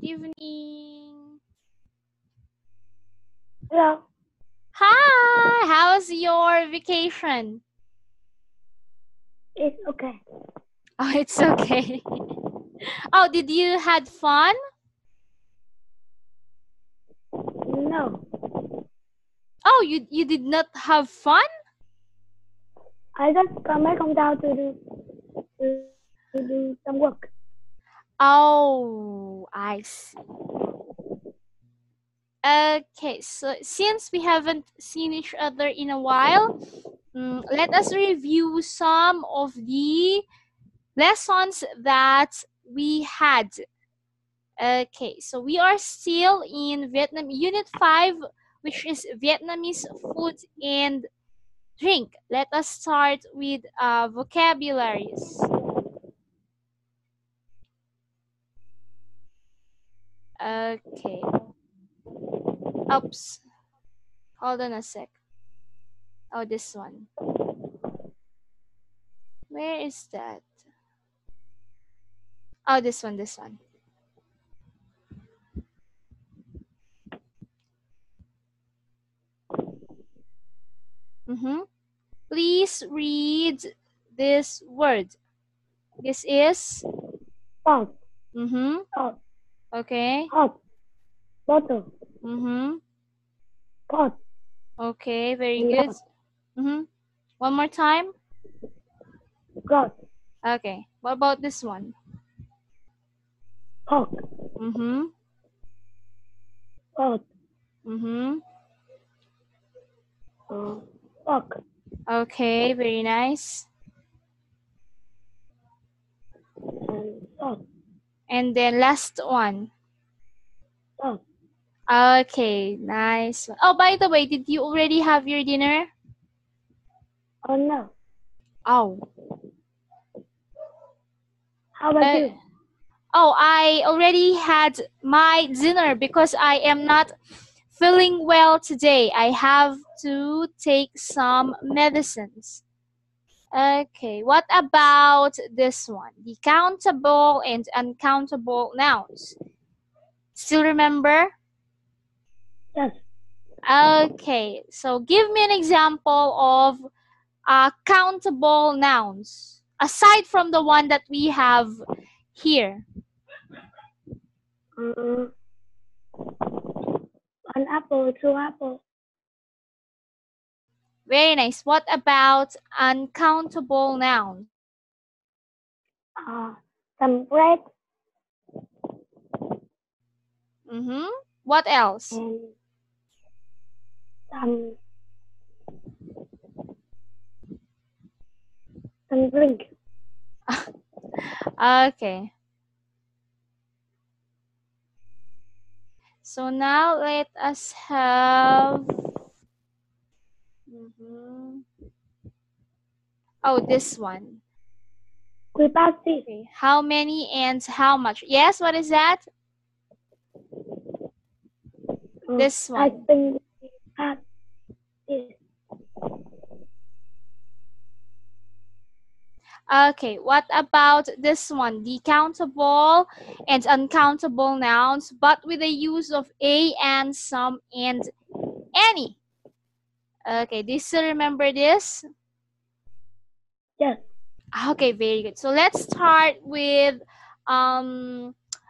Good evening. Hello. Hi, how's your vacation? It's okay. Oh, it's okay. Oh, did you had fun? No, Oh, you did not have fun? I just come down to do some work. Oh, I see. Okay, so since we haven't seen each other in a while, let us review some of the lessons that we had. Okay, so we are still in Vietnam Unit 5, which is Vietnamese food and drink. Let us start with vocabularies. Okay. Oops. Hold on a sec. Oh, this one. Where is that? Oh, this one, this one. Please read this word. This is? Pot. Mm-hmm. Pot. Okay. Hot. Bottle. Mm-hmm. Pot. Okay, very good. One more time. God. Okay. What about this one? Pork. Pot. Pork. Okay, very nice. Salt. And then last one. Salt. Okay, nice. Oh, by the way, did you already have your dinner? Oh no. Oh. How about you? Oh, I already had my dinner because I am not feeling well today. I have to take some medicines. Okay, what about this one? The countable and uncountable nouns. Still remember? Yes. Okay, so give me an example of countable nouns aside from the one that we have here. An apple, two apples. Very nice. What about uncountable nouns? Some bread. What else? And some drink. Okay. So now let us have oh, this one. Okay. How many and how much? Yes, what is that? This one. I think that is. Okay, what about this one? The countable and uncountable nouns, but with the use of a and some and any. Okay, do you still remember this? Yes. Okay, very good. So let's start with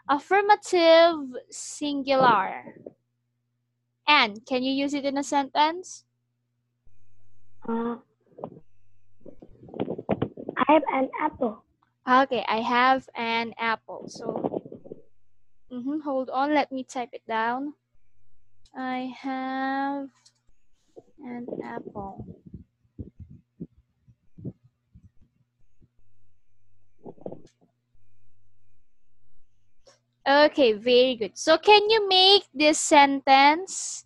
affirmative singular. Anne, can you use it in a sentence? I have an apple. Okay, I have an apple. So, hold on, let me type it down. I have an apple. Okay, very good. So can you make this sentence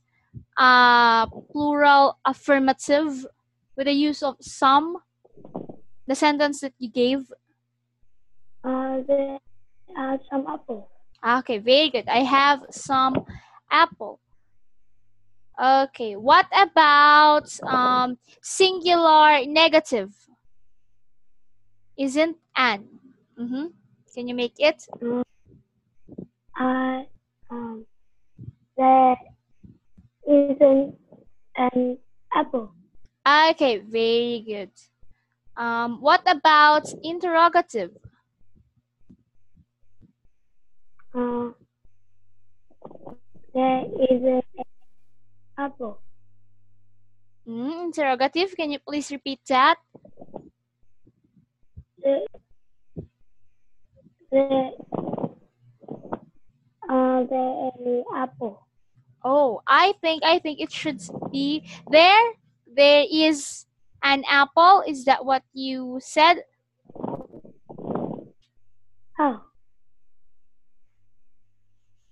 plural affirmative with the use of some? The sentence that you gave? There are some apples. Okay, very good. I have some apple. Okay, what about singular negative? Isn't an? Can you make it? There isn't an apple. Okay, very good. What about interrogative? There isn't an apple. Interrogative, can you please repeat that? There, there, there any apple. Oh, I think it should be there. There is an apple. Is that what you said? Oh,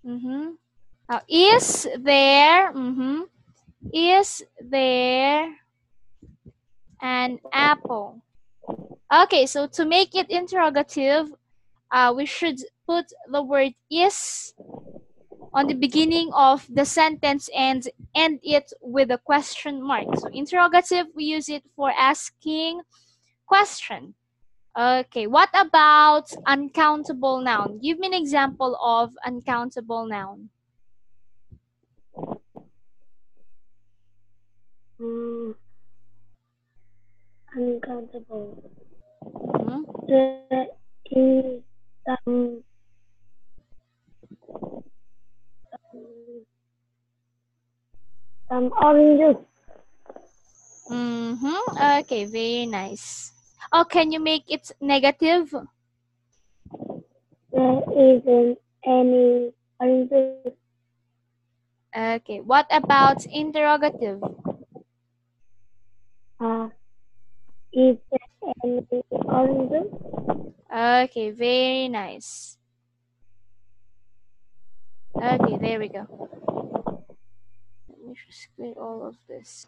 Mm-hmm. Is there? Is there an apple? Okay, so to make it interrogative, we should put the word is on the beginning of the sentence and end it with a question mark. So interrogative, we use it for asking question. Okay, what about uncountable noun? Give me an example of uncountable noun. uncountable. Mhm. There is some oranges. Okay, very nice. Oh, can you make it negative? There isn't any oranges. Okay, what about interrogative? Is there any oranges? Okay, very nice. Okay, there we go. Let me just clear all of this.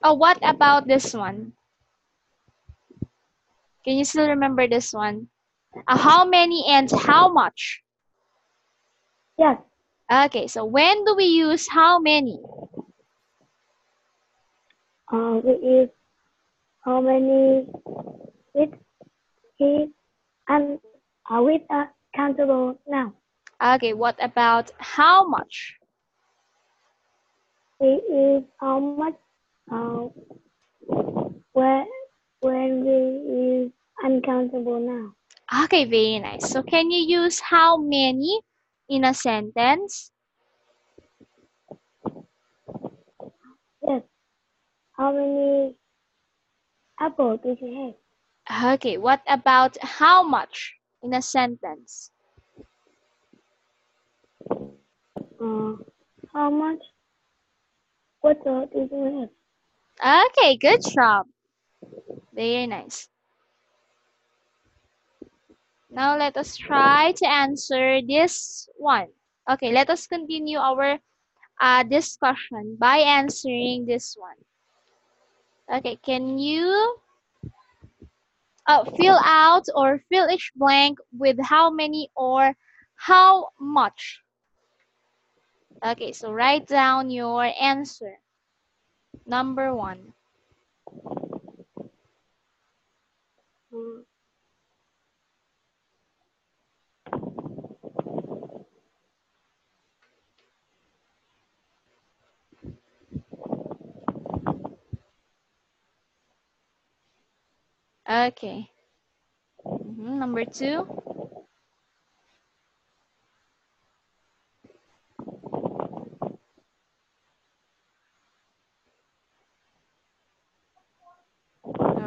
Oh, what about this one? Can you still remember this one? How many and how much? Yes. Okay, so when do we use how many? We use how many with is and with a countable noun. Okay, what about how much? We use how much uh, where when we use uncountable noun. Okay, very nice. So can you use how many in a sentence? Yes. How many apples did you Okay, what about how much in a sentence? have? How much water did you Okay, good job. Very nice. Now let us try to answer this one. Okay, let us continue our discussion by answering this one. Okay, can you fill out or fill each blank with how many or how much? Okay, so write down your answer. Number 1. have? Okay. Number 2.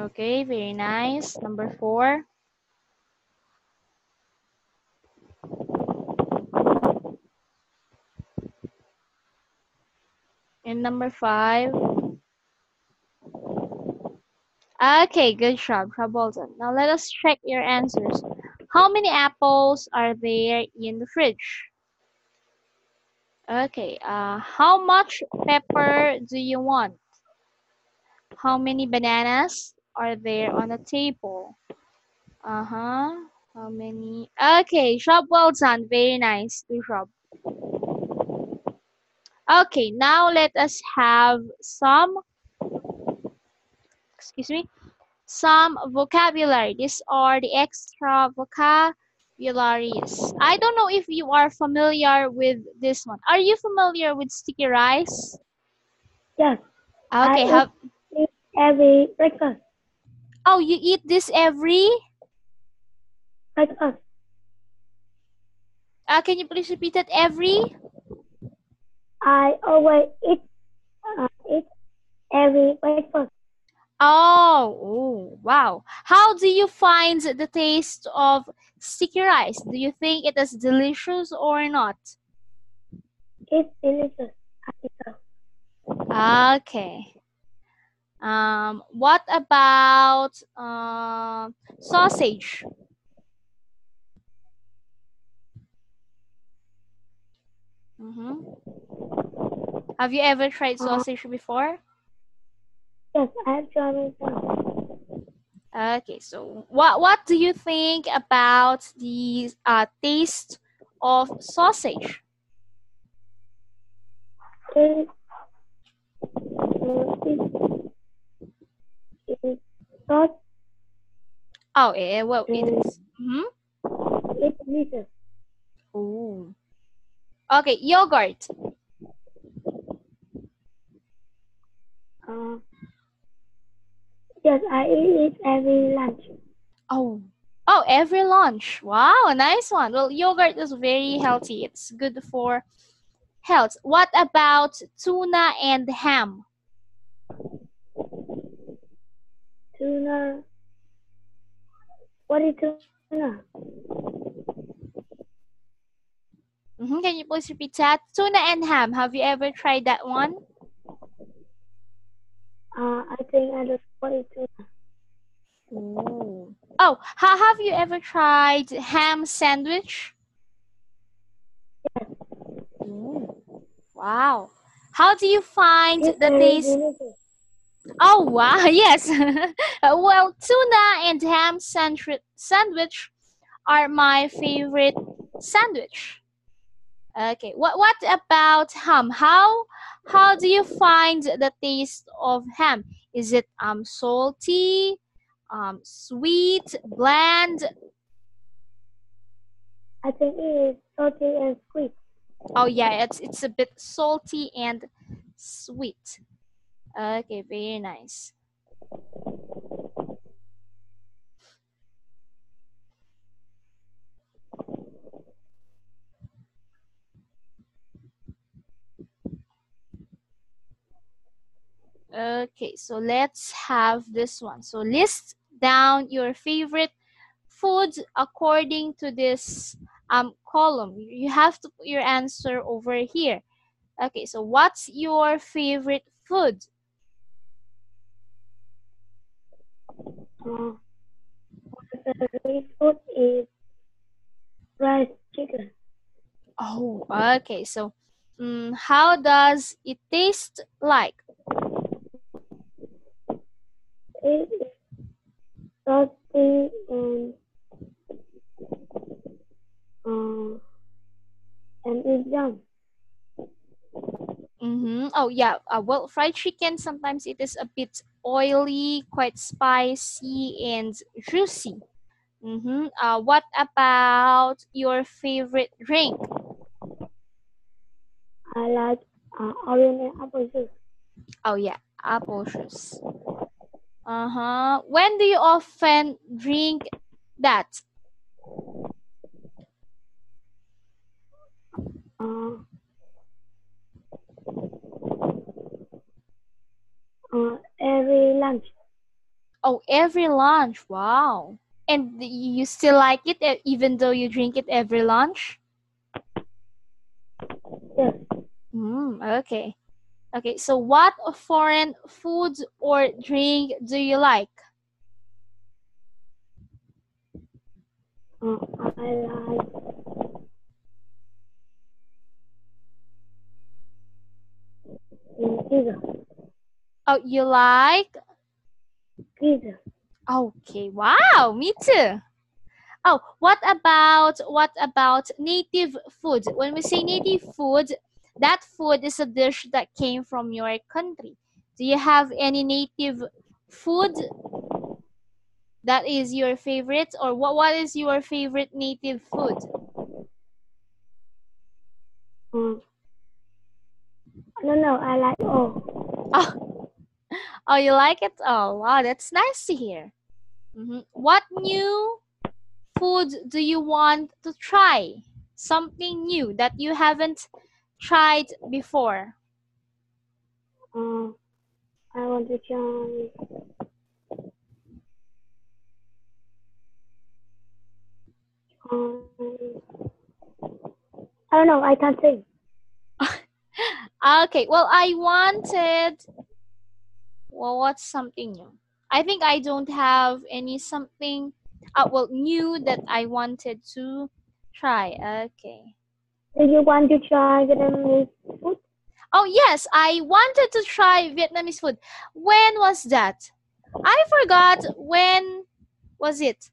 Okay, very nice. Number 4. And number 5. Okay, good job, Travolta. Now let us check your answers. How many apples are there in the fridge? Okay, how much pepper do you want? How many bananas are there on the table? Uh-huh. How many? Okay, job well done. Very nice. Good job. Okay, now let us have some, excuse me. some vocabulary. These are the extra vocabularies. I don't know if you are familiar with this one. Are you familiar with sticky rice? Yes, I Okay, eat it every breakfast. oh, you eat this every? Breakfast. Can you please repeat that? Every? I always eat every breakfast. Oh, wow. How do you find the taste of sticky rice? Do you think it is delicious or not? It's delicious. I eat it. Okay. What about sausage? Have you ever tried sausage before? Yes, I have tried it myself. Okay, so what do you think about the taste of sausage? It is soft Oh, yeah, well, it and is. it's delicious. Oh. Okay, yogurt. Yes, I eat it every lunch. Oh. Oh, every lunch. Wow, a nice one. Well, yogurt is very healthy. It's good for health. What about tuna and ham? Tuna. What is tuna? Can you please repeat that? Tuna and ham. Have you ever tried that one? I think I just what is tuna. Ooh. Oh, have you ever tried ham sandwich? Yes, Ooh. Wow. How do you find it's the very taste? delicious. Oh, wow. Yes. Well, tuna and ham sandwich are my favorite sandwich. Okay. What about ham? How do you find the taste of ham? Is it salty, sweet, bland? I think it is salty and sweet. Oh yeah, it's a bit salty and sweet. Okay, very nice. Okay, so let's have this one. So list down your favorite foods according to this column. You have to put your answer over here. Okay, so what's your favorite food? My favorite food is fried chicken. Oh, okay. So how does it taste like? It is salty and it's yum. Oh yeah. Well, fried chicken sometimes it is a bit oily, quite spicy, and juicy. What about your favorite drink? I like orange and apple juice. Oh yeah, apple juice. When do you often drink that? Every lunch. Oh, every lunch. Wow. And you still like it even though you drink it every lunch? Yes, Okay. Okay, so what foreign food or drink do you like? I like pizza. Oh, you like? Pizza. Okay, wow, me too. Oh, what about native food? When we say native food, that food is a dish that came from your country. Do you have any native food? that is your favorite, or what is your favorite native food? I don't know. I like all. Oh, oh, you like it? Oh, wow, that's nice to hear. What new food do you want to try? Something new that you haven't tried before. I want to try. I don't know. I can't say. Okay, well, I wanted, well, what's something new? I think I don't have any something, well, new that I wanted to try. Okay. Do you want to try Vietnamese food? Oh, yes, I wanted to try Vietnamese food. When was that? I forgot when was it.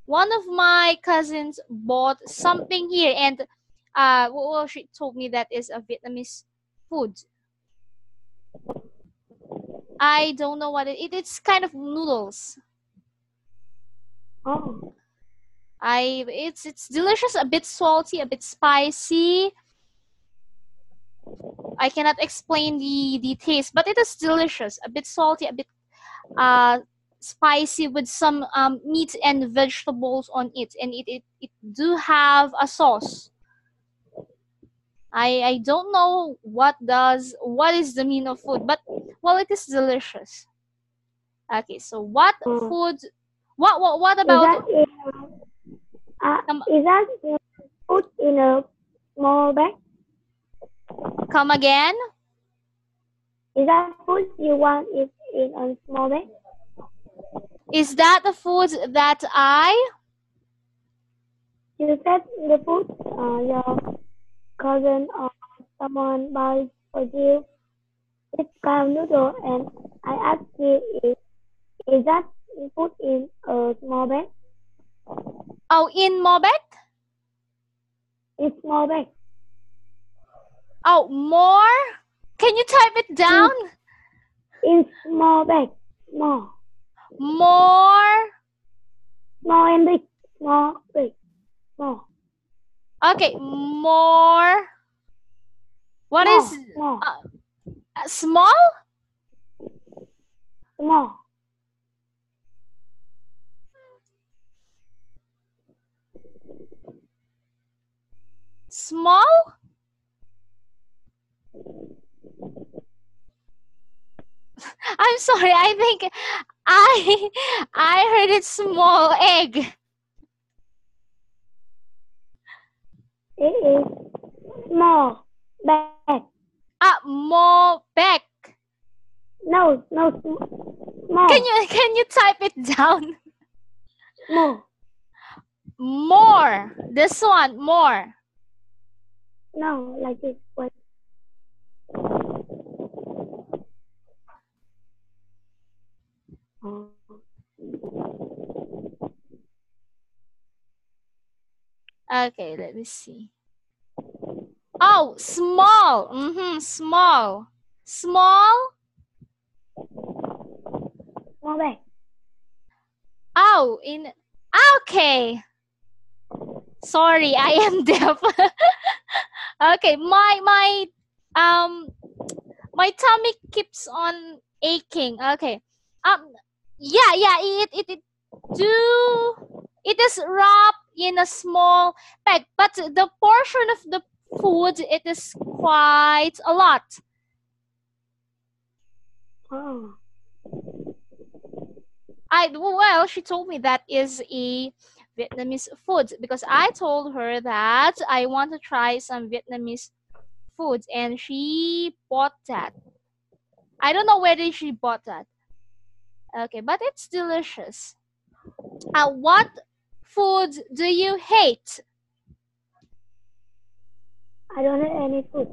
One of my cousins bought something here, and well, she told me that is a Vietnamese food. I don't know what it's kind of noodles. Oh. It's delicious, a bit salty, a bit spicy. I cannot explain the taste, but it is delicious, a bit salty, a bit spicy, with some meat and vegetables on it, and it do have a sauce. I don't know what is the meaning of food, but well, it is delicious. Okay, so what food? What about? Is that food in a small bag? Come again? Is that food you want it in a small bag? Is that the food that You said the food your cousin or someone buys for you. It's kind of noodle, and I asked you is that food in a small bag? Oh, in Mobek? In small bag. Oh, more? Can you type it down? In small bag. Small. More. Small and big. Small, big. Small. Okay, more. What small, is small? Small? Small. Small? I'm sorry. I think I heard it small egg. It is small bag. Mobek. No, small. Can you type it down? Small. More. This one, more. No, like this. Wait. Okay, let me see. Oh, small. Small. Small. Small bag. Oh, okay. Sorry, I am deaf. Okay, my tummy keeps on aching. Okay. Yeah, it is wrapped in a small bag, but the portion of the food, it is quite a lot. Oh. Well, she told me that is a Vietnamese food, because I told her that I want to try some Vietnamese food, and she bought that. I don't know where did she bought that. Okay, but it's delicious. What food do you hate? I don't have any food.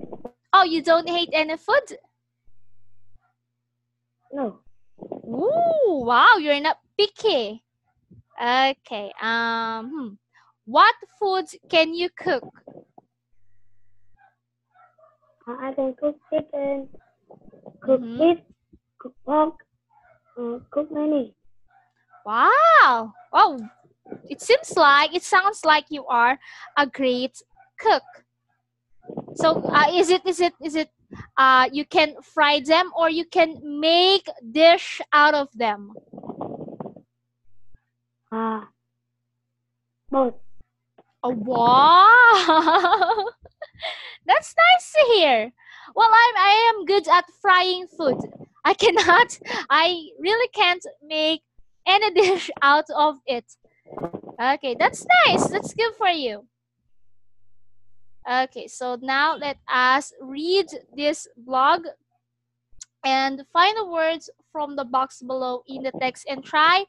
Oh, you don't hate any food? No. Ooh, wow, you're not picky. Okay. What foods can you cook? I can cook chicken, cook fish, cook pork, cook many. Wow. Oh, it sounds like you are a great cook. So is it you can fry them or you can make dish out of them? Both. Oh, wow. That's nice to hear. Well, I am good at frying food. I really can't make any dish out of it. Okay, that's nice. That's good for you. Okay, so now let us read this blog and find the words from the box below in the text and try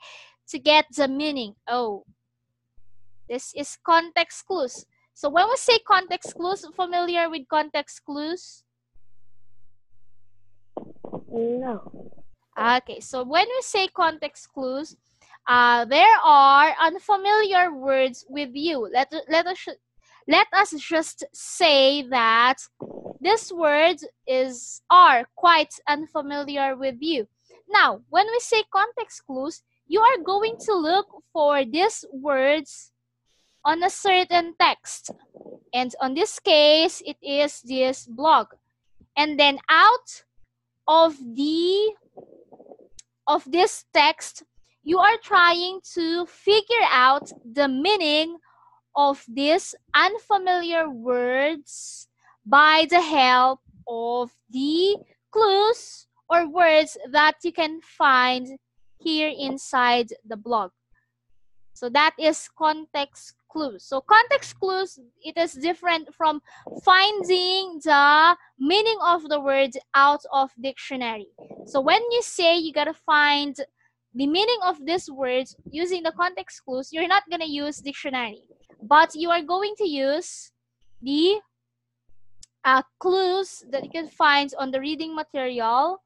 to get the meaning. Oh, this is context clues. So when we say context clues, familiar with context clues? No. Okay, so when we say context clues, there are unfamiliar words with you. Let us just say that these words are quite unfamiliar with you. Now, when we say context clues, you are going to look for these words on a certain text. And on this case, it is this blog. And then out of this text, you are trying to figure out the meaning of these unfamiliar words by the help of the clues or words that you can find here inside the blog. So that is context clues. So context clues, it is different from finding the meaning of the word out of dictionary. So when you say you gotta find the meaning of these words using the context clues, you're not gonna use dictionary, but you are going to use the clues that you can find on the reading material,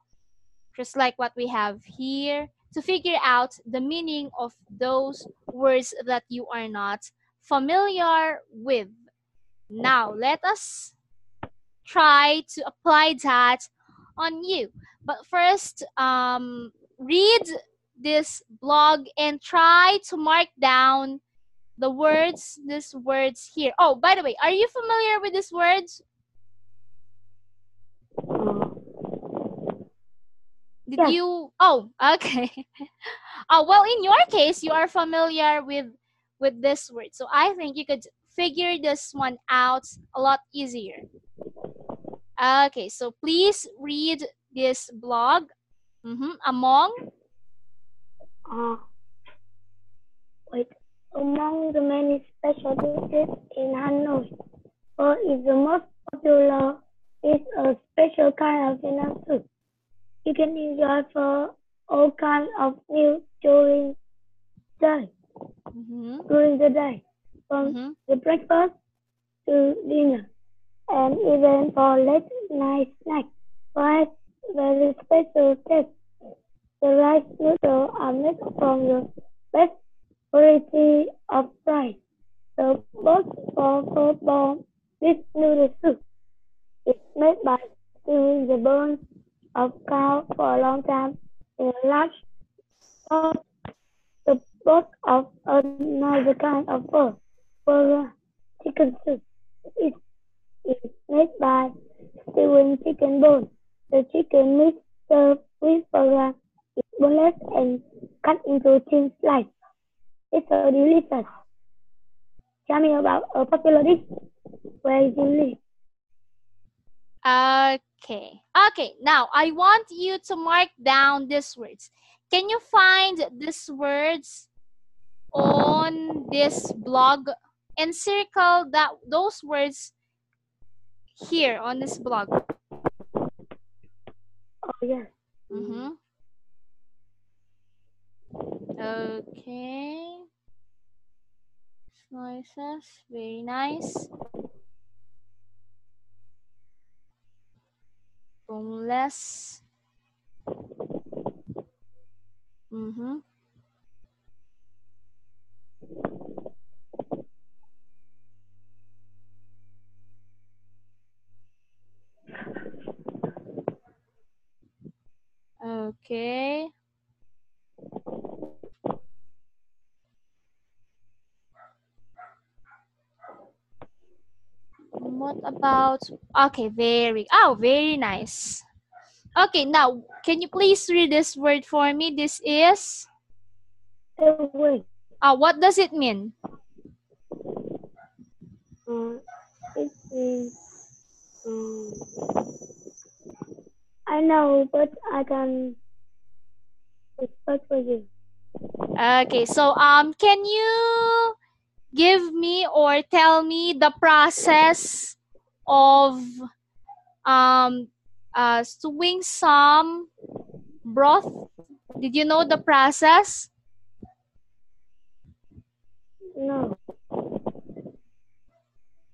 just like what we have here, to figure out the meaning of those words that you are not familiar with. Now, let us try to apply that on you. But first, read this blog and try to mark down these words here. Oh, by the way, are you familiar with these words? Did Yes. you? Oh, okay. Well, in your case, you are familiar with this word, so I think you could figure this one out a lot easier. Okay, so please read this blog. Among. Wait. Among the many specialties in Hanoi, pho is the most popular. It's a special kind of Vietnam soup. You can enjoy for all kinds of meals day, during the day, from the breakfast to dinner, and even for late night snacks. Rice very special taste. The rice noodles are made from the best variety of rice. The box for bomb this noodle soup is made by stewing the bones of cow for a long time in a large pot. The box of another kind of pho, for chicken soup, is made by stewing chicken bones. The chicken meat served with program is boneless and cut into thin slices. It's so delicious. Tell me about a popular dish where you live. Okay, now I want you to mark down these words. Can you find these words on this blog and circle those words here on this blog? Oh, yes. Okay. Noises, very nice. Boneless. Okay. about? Okay, very nice. Okay, now can you please read this word for me? This is Away. what does it mean? It means I know, but I can whisper for you. Okay, so can you give me or tell me the process of stewing some broth? Did you know the process? No.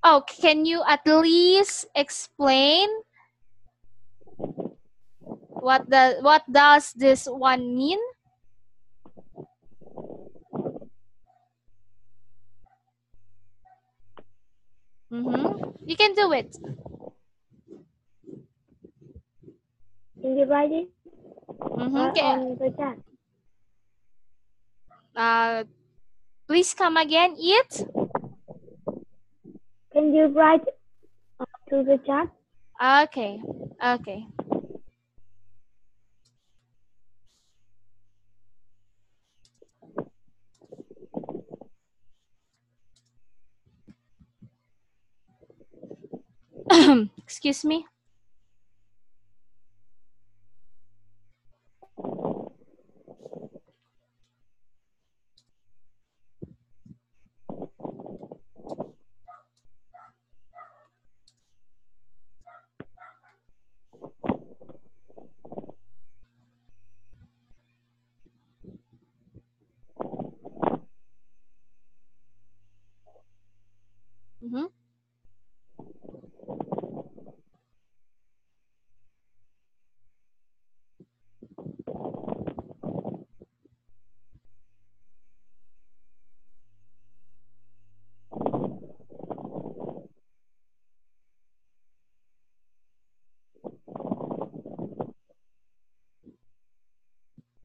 Oh, can you at least explain what does this one mean? You can do it. Can you write it Okay. on the chat? Please come again. Eat. Can you write to the chat? Okay. Okay. Excuse me.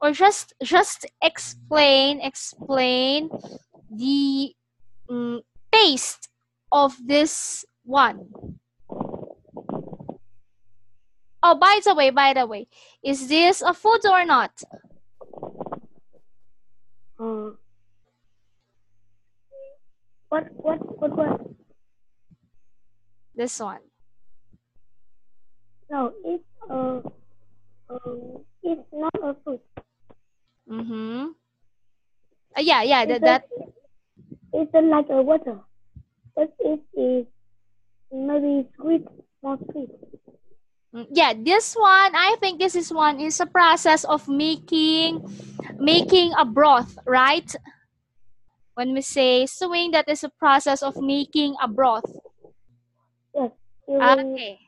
Or just explain the taste of this one. Oh, by the way, is this a food or not? What? This one. No, it's not a food. Yeah. It's like a water, but it is maybe sweet, more sweet. Yeah, this one, I think this is one is a process of making a broth, right? When we say stewing, that is a process of making a broth. Yes, Okay.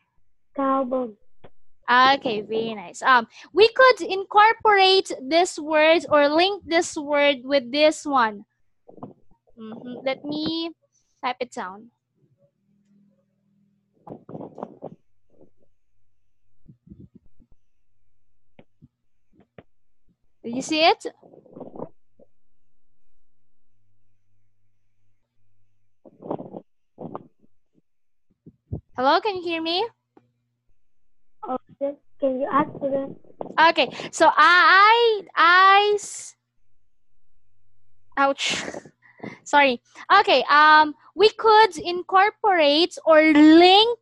cow bone. Okay, very nice. We could incorporate this word or link this word with this one. Let me type it down. Did you see it? Hello, can you hear me? Oh, yes. Can you ask for them? Okay, so ouch. Sorry. Okay, we could incorporate or link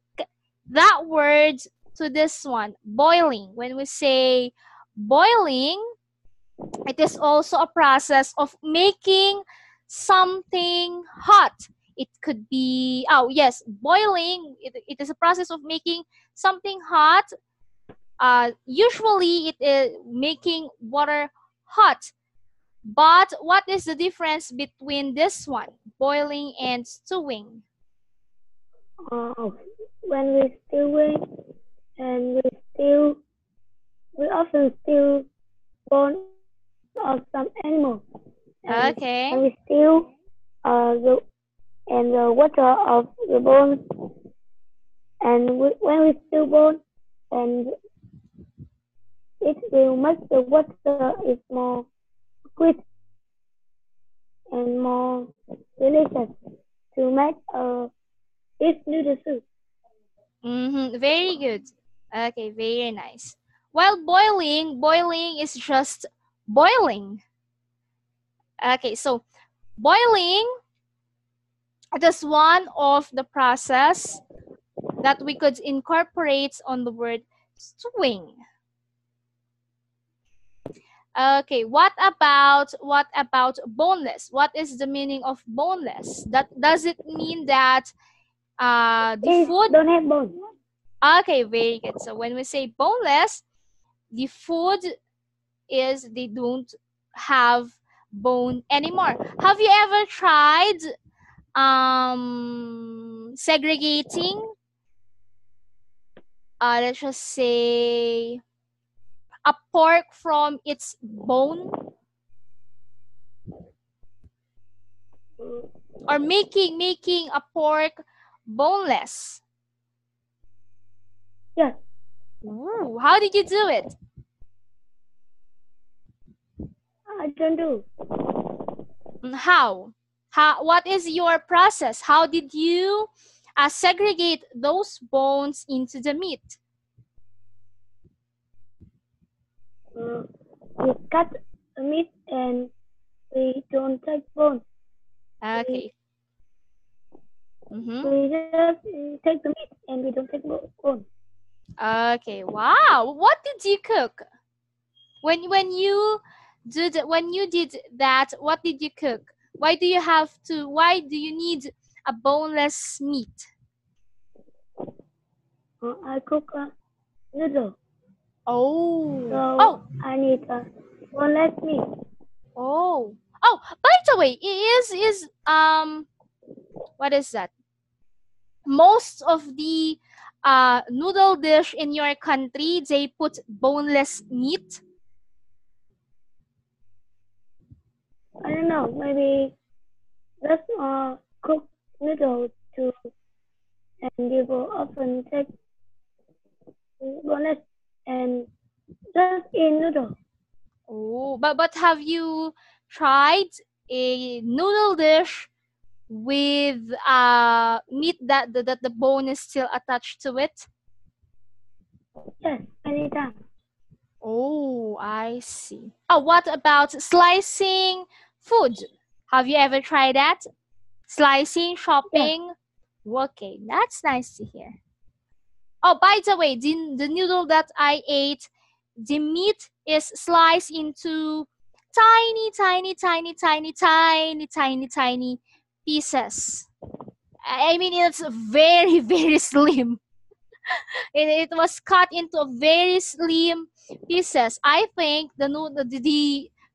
that word to this one, boiling. When we say boiling, it is also a process of making something hot. It could be, oh yes, boiling, it is a process of making something hot. Usually it is making water hot. But what is the difference between this one, boiling and stewing? When we stew it, and we often stew bone of some animals. And Okay. when we stew the water of the bone, and when we stew bone, and it will make the water is more sweet and more delicious to make a fish noodle soup. Very good. Okay, very nice. While boiling is just boiling. Okay, so boiling, it is one of the process that we could incorporate on the word stewing. Okay, what about boneless? What is the meaning of boneless? Does it mean that the food? Don't have bone. Okay, very good. So when we say boneless, the food is they don't have bone anymore. Have you ever tried segregating, let's just say, a pork from its bone, or making a pork boneless? Yes. Ooh, how did you do it? I don't do. How? What is your process? How did you segregate those bones into the meat? We cut the meat and we don't take bone. Okay. We just take the meat and we don't take bone. Okay. Wow. What did you cook? When you did that, what did you cook? Why do you need a boneless meat? I cook a noodle. Oh. So I need a boneless meat. Oh. Oh, by the way, is what is that? Most of the noodle dish in your country, they put boneless meat. I don't know. Maybe just cook noodle too, and people often take boneless and just in noodle. Oh, but have you tried a noodle dish with meat that the bone is still attached to it? Yes, anytime. Oh, I see. Oh, what about slicing food? Have you ever tried that? Slicing, chopping? Okay, that's nice to hear. Oh, by the way, the noodle that I ate, the meat is sliced into tiny, tiny, tiny, tiny, tiny, tiny, tiny pieces. I mean, it's very, very slim. It was cut into very slim pieces. I think the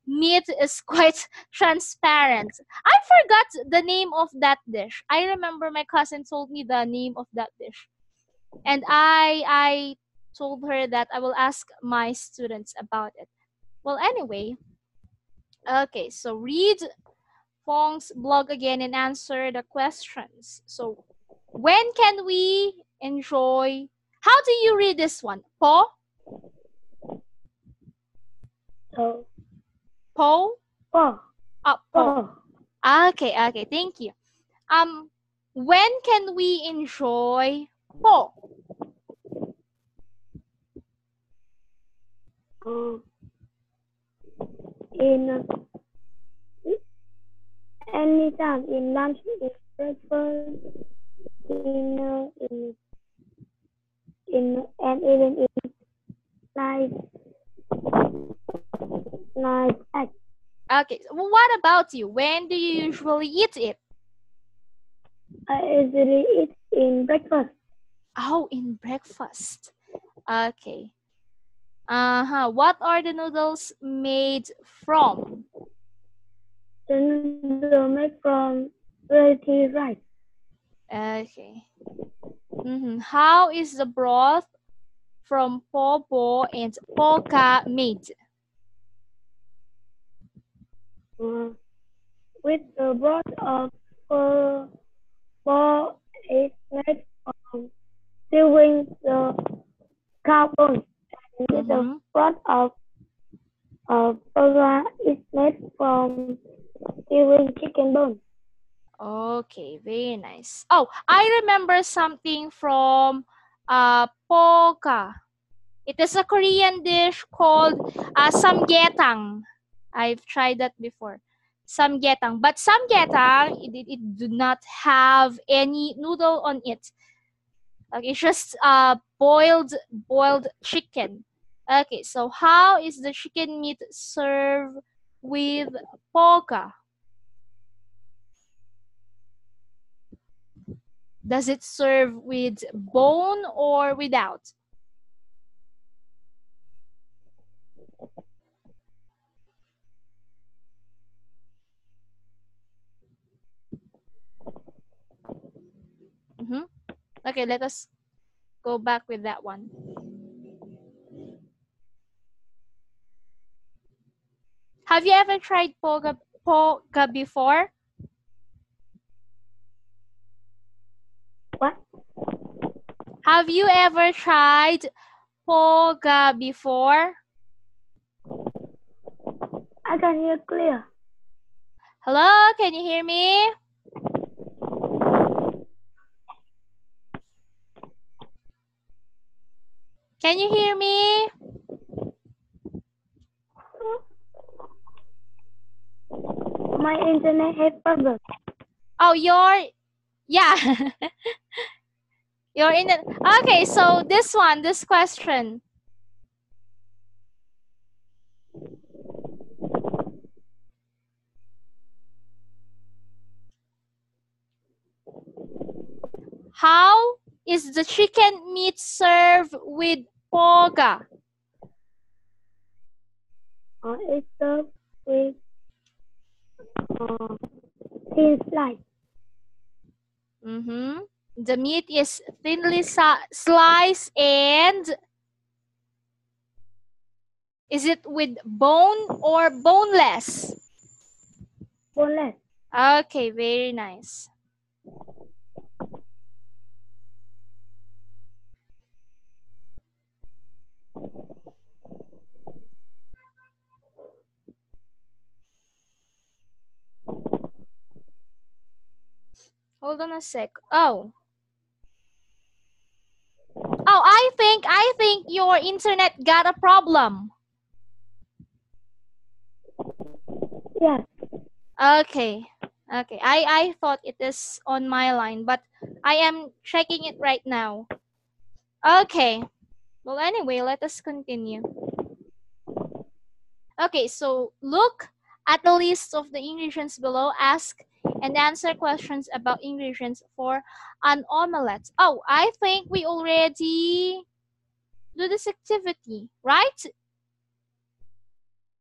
meat is quite transparent. I forgot the name of that dish. I remember my cousin told me the name of that dish, and I told her that I will ask my students about it. Well, anyway, okay. So read Fong's blog again and answer the questions. So, when can we enjoy? How do you read this one? Po? So, Po? po. Po. Okay, okay. Thank you. When can we enjoy po? In anytime, in lunch, in breakfast, dinner, and even in night, night. Okay. What about you? When do you usually eat it? I usually eat in breakfast. Oh, in breakfast. Okay. What are the noodles made from? The noodle made from variety rice. Okay. How is the broth from po bo and polka made? With the broth of po is made from stewing the cow bones, and with the broth of polka is made from stewing chicken bones. Okay, very nice. Oh, I remember something from Poka. It is a Korean dish called samgyetang. I've tried that before. Samgyetang. But samgyetang, it do not have any noodle on it. Okay, it's just boiled chicken. Okay, so how is the chicken meat served with poka? Does it serve with bone or without? Okay, let us go back with that one. Have you ever tried poka before? What? Have you ever tried poka before? I can hear clear. Hello, can you hear me? Can you hear me? My internet has problem. Oh, yeah. You're in it. Okay, so this question. How is the chicken meat served with poga? It's served with thin slice. The meat is thinly sliced, and is it with bone or boneless? Boneless. Okay, very nice. Hold on a sec. Oh, I think your internet got a problem. Yes. Okay. I thought it is on my line, but I am checking it right now. Okay. Well, anyway, let us continue. Okay, so look at the list of the ingredients below. Ask and answer questions about ingredients for an omelette. Oh, I think we already do this activity, right?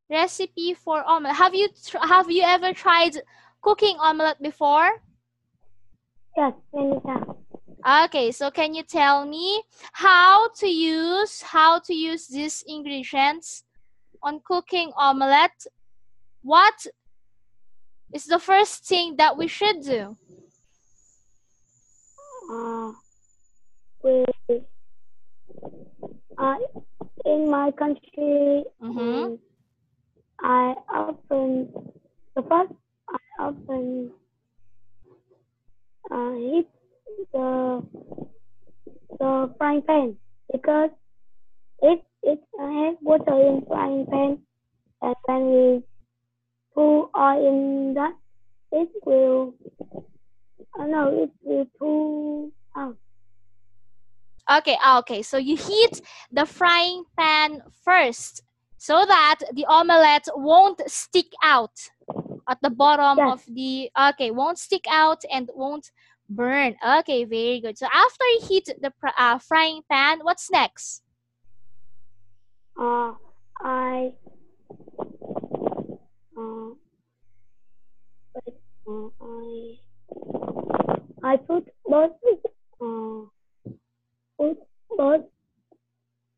Recipe for omelette. Have you ever tried cooking omelette before? Yes, many times. Okay, so can you tell me how to use these ingredients on cooking omelette? What is the first thing that we should do? In my country, Mm-hmm. I often heat the frying pan because it has water in frying pan, and when we put oil in that, it will pull out. Okay, so you heat the frying pan first so that the omelette won't stick out at the bottom Yes. of the won't stick out and won't burn. Okay, very good. So after you heat the frying pan, what's next? I put both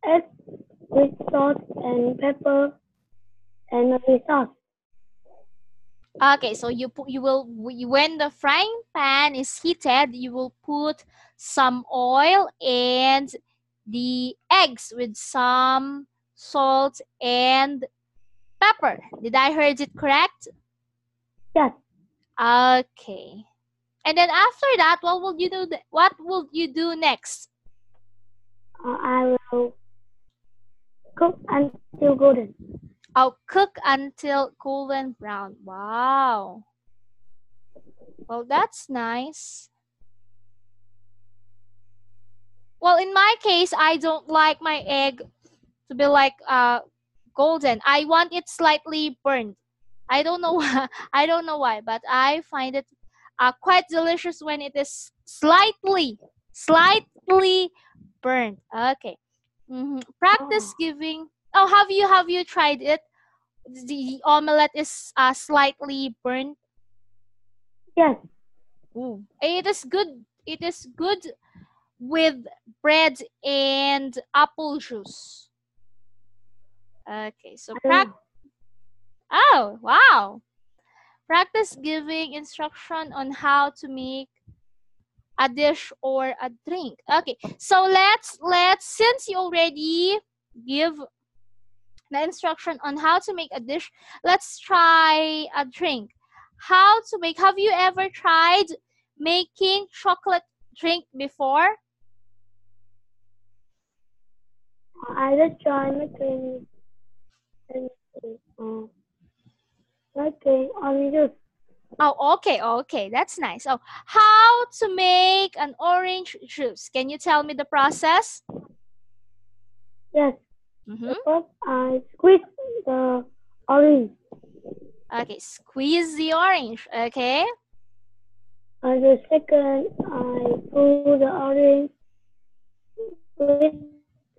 eggs with salt and pepper and a sauce. Okay, so when the frying pan is heated, you will put some oil and the eggs with some salt and pepper. Did I heard it correct? Yes. Okay. And then after that, what will you do next? I will cook until golden. I'll cook until golden brown. Wow. Well, that's nice. Well, in my case, I don't like my egg to be like golden. I want it slightly burnt. I don't know why, I don't know why, but I find it quite delicious when it is slightly burnt. Okay. Practice Oh, giving. Oh, have you tried it? The omelette is slightly burnt. yes, Ooh. It is good. It is good with bread and apple juice. Okay, so I don't know. Oh, wow. Practice giving instruction on how to make a dish or a drink. Okay, so let's since you already give the instruction on how to make a dish, let's try a drink. How to make? Have you ever tried making chocolate drink before? I just joined making orange juice. Oh, okay, that's nice. Oh, how to make an orange juice? Can you tell me the process? Yes, Mm-hmm. the first I squeeze the orange. Okay, squeeze the orange. Okay. And the second I pour the orange with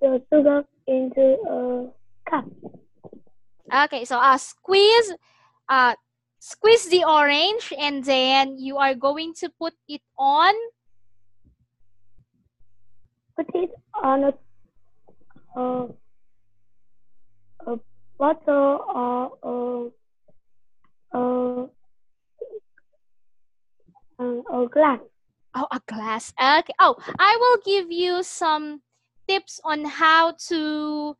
the sugar into a cup. Okay, so uh squeeze the orange and then you are going to put it on. Put it on a, a bottle or a glass. Oh, a glass. Okay. Oh, I will give you some tips on how to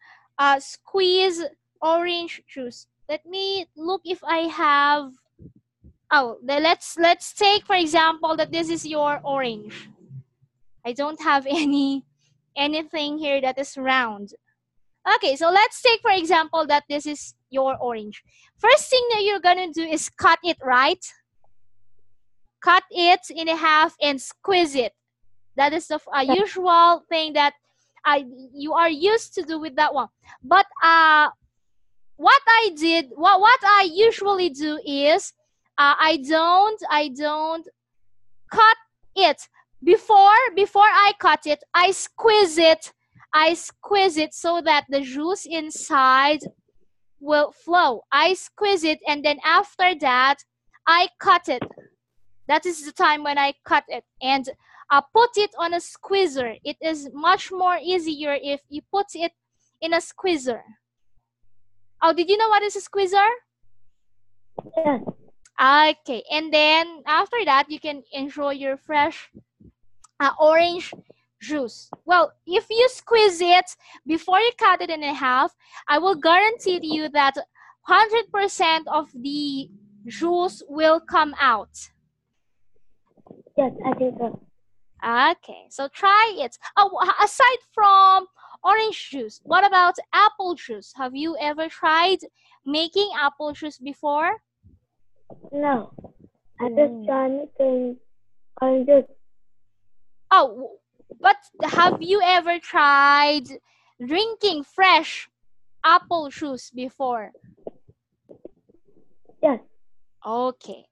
squeeze orange juice. Let me look if I have. Oh, let's take for example that this is your orange. I don't have anything here that is round. Okay, so let's take for example that this is your orange. First thing that you're gonna do is cut it, right? Cut it in half and squeeze it. That is the usual thing that you are used to do with that one. But what I usually do is I don't cut it before I cut it. I squeeze it. I squeeze it so that the juice inside will flow. I squeeze it and then after that I cut it. That is the time when I cut it and put it on a squeezer. It is much more easier if you put it in a squeezer. Oh, did you know what is a squeezer? Yes. Okay, and then after that you can enjoy your fresh orange juice. Well, if you squeeze it before you cut it in half, I will guarantee you that 100% of the juice will come out. Yes, I think so. Okay, so try it. Oh, aside from orange juice, what about apple juice? Have you ever tried making apple juice before? No, I just tried making orange juice. Oh, but have you ever tried drinking fresh apple juice before? Yes. Okay,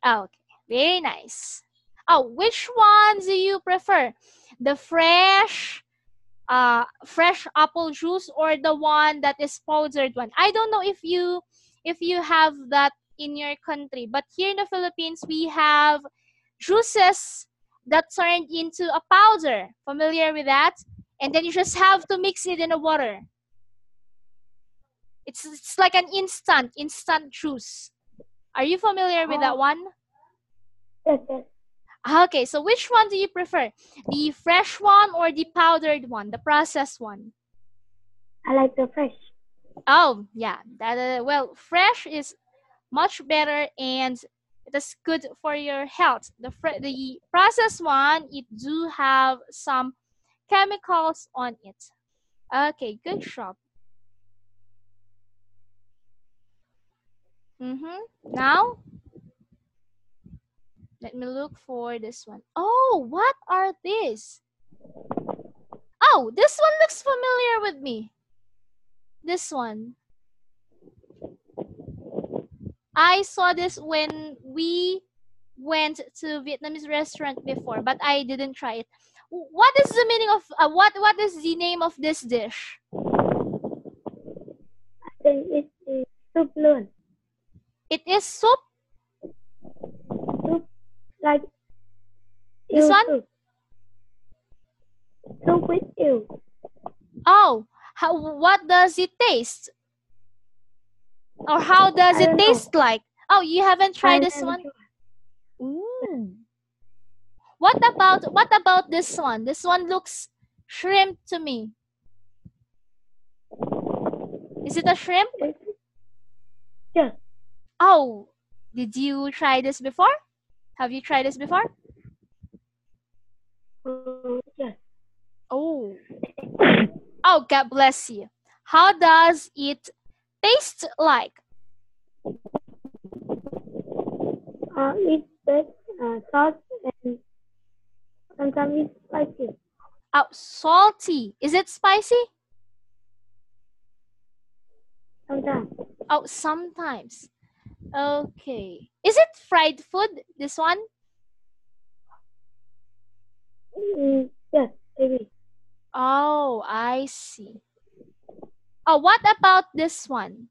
very nice. Oh, which one do you prefer? The fresh apple juice or the one that is powdered one? I don't know if you have that in your country, but here in the Philippines we have juices that turned into a powder. Familiar with that? And then you just have to mix it in the water. It's like an instant juice. Are you familiar with that one? Yes, yes. Okay, so which one do you prefer? The fresh one or the powdered one, the processed one? I like the fresh. Oh, yeah. That well, fresh is much better and it is good for your health. The processed one, it do have some chemicals on it. Okay, good job. Now, let me look for this one. Oh, what are these? Oh, this one looks familiar with me. This one. I saw this when we went to Vietnamese restaurant before, but I didn't try it. What is the meaning of what is the name of this dish? I think it is soup luôn. It is soup. Soup like This eel one? soup. Soup with eel. Oh, what does it taste? Or how does I it don't know. taste like? Oh, you haven't I tried this never one? tried. Ooh. What about this one? This one looks shrimp to me. Is it a shrimp? Yes. Oh, did you try this before? Have you tried this before? Yes. Oh. Oh, God bless you. How does it taste like? It's with sauce and sometimes it's spicy. Oh, salty. Is it spicy? Sometimes. Oh, sometimes. Okay. Is it fried food, this one? Yes, maybe. Oh, I see. Oh, what about this one?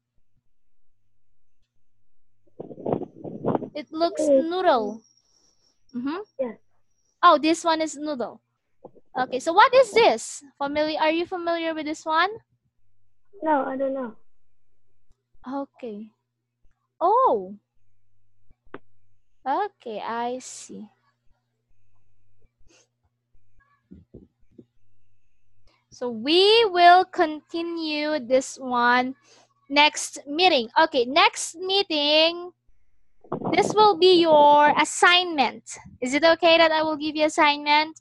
It looks noodle. Yes. Oh, this one is noodle. Okay, so what is this? Are you familiar with this one? No, I don't know. Okay. Oh. Okay, I see. So we will continue this one next meeting. Okay, next meeting, this will be your assignment. Is it okay that I will give you assignment?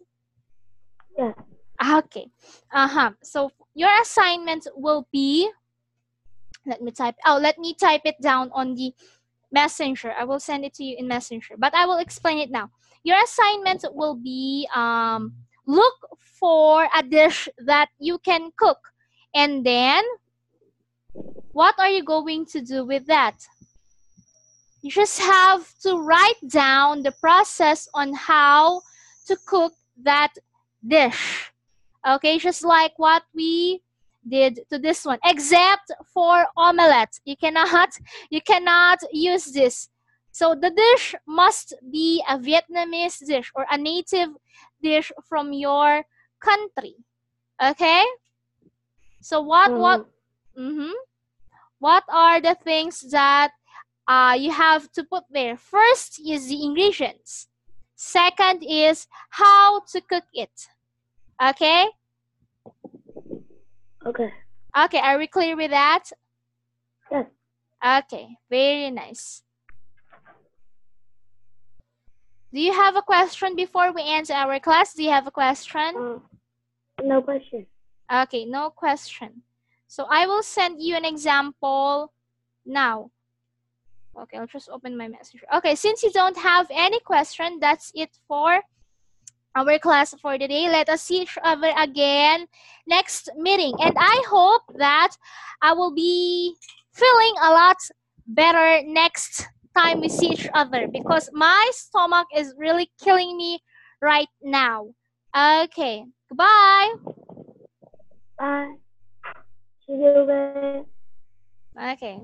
Yes. Okay. So your assignment will be, let me type it down on the Messenger. I will send it to you in Messenger, but I will explain it now. Your assignment will be look for a dish that you can cook, and then what are you going to do with that? You just have to write down the process on how to cook that dish. Okay, just like what we did to this one, except for omelette. You cannot use this. So the dish must be a Vietnamese dish or a native dish from your country. Okay? So what are the things that you have to put there? First is the ingredients. Second is how to cook it. Okay? Okay. Okay, are we clear with that? Yes. Okay, very nice. Do you have a question before we end our class? Do you have a question? No question. Okay, no question. So I will send you an example now. Okay, I'll just open my message. Okay, since you don't have any question, that's it for our class for today. Let us see each other again next meeting. And I hope that I will be feeling a lot better next time we see each other, because my stomach is really killing me right now. Okay, goodbye. Bye. See you again. Okay.